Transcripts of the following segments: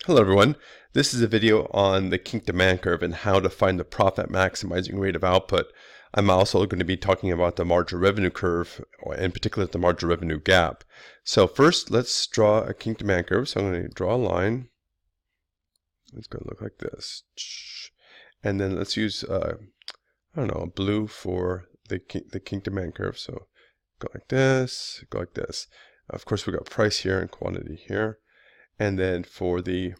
Hello everyone, this is a video on the Kinked demand curve and how to find the profit maximizing rate of output. I'm also going to be talking about the marginal revenue curve, in particular the marginal revenue gap. So first let's draw a Kinked demand curve. So I'm going to draw a line. It's going to look like this. And then let's use, blue for the Kinked demand curve. So go like this, go like this. Of course we got price here and quantity here. And then for the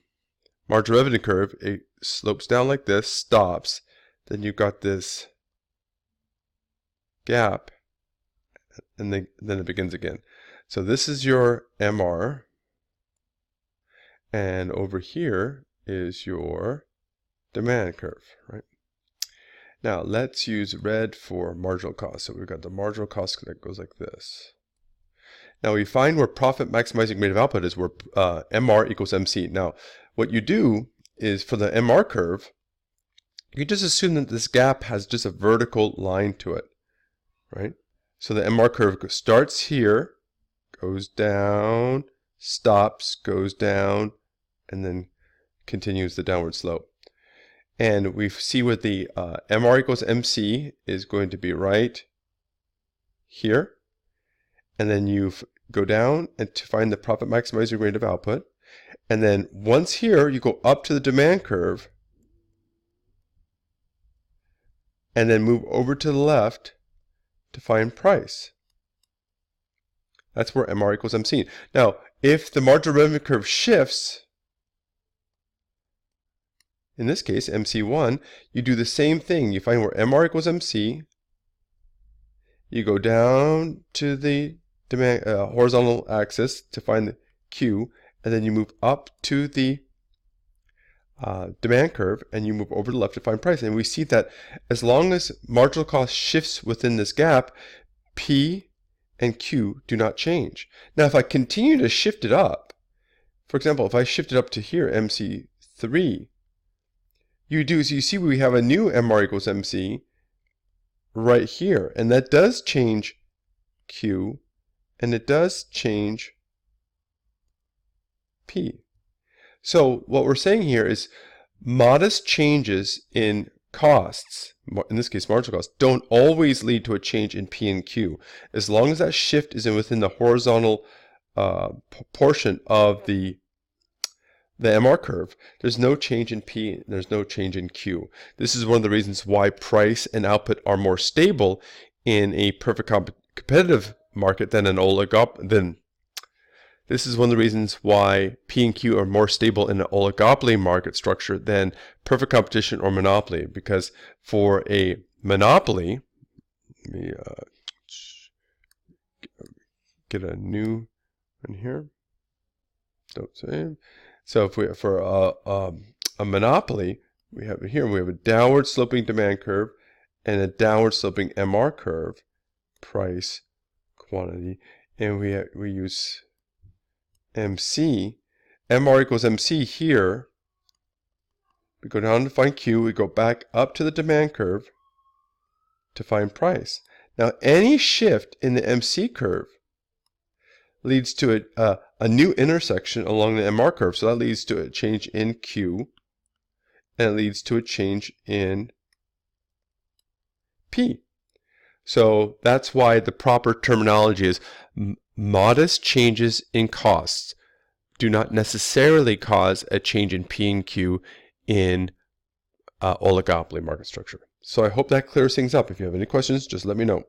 marginal revenue curve, it slopes down like this, stops. Then you've got this gap, and then it begins again. So this is your MR, and over here is your demand curve, right? Now let's use red for marginal cost. So we've got the marginal cost that goes like this. Now we find where profit maximizing rate of output is where MR equals MC. Now what you do is for the MR curve, you just assume that this gap has just a vertical line to it, right? So the MR curve starts here, goes down, stops, goes down, and then continues the downward slope. And we see what the MR equals MC is going to be right here. And then you go down and to find the profit maximizing rate of output. And then once here, you go up to the demand curve and then move over to the left to find price. That's where MR equals MC. Now, if the marginal revenue curve shifts, in this case, MC1, you do the same thing. You find where MR equals MC. You go down to the demand horizontal axis to find the Q, and then you move up to the demand curve and you move over to the left to find price. And we see that as long as marginal cost shifts within this gap, P and Q do not change. Now if I continue to shift it up, for example, if I shift it up to here, MC3, you see we have a new MR equals MC right here, and that does change Q and it does change P. So what we're saying here is modest changes in costs, in this case marginal costs, don't always lead to a change in P and Q. As long as that shift is within the horizontal portion of the MR curve, there's no change in P, there's no change in Q. This is one of the reasons why price and output are more stable in a perfect competitive market than an oligopoly. This is one of the reasons why P and Q are more stable in an oligopoly market structure than perfect competition or monopoly. Because for a monopoly, let me get a new one here. Don't save. So if we for a monopoly, we have a downward sloping demand curve and a downward sloping MR curve, price, quantity, and we use MC, MR equals MC here. We go down to find Q, we go back up to the demand curve to find price. Now any shift in the MC curve leads to a new intersection along the MR curve. So that leads to a change in Q and it leads to a change in P. So that's why the proper terminology is modest changes in costs do not necessarily cause a change in P and Q in oligopoly market structure. So I hope that clears things up. If you have any questions, just let me know.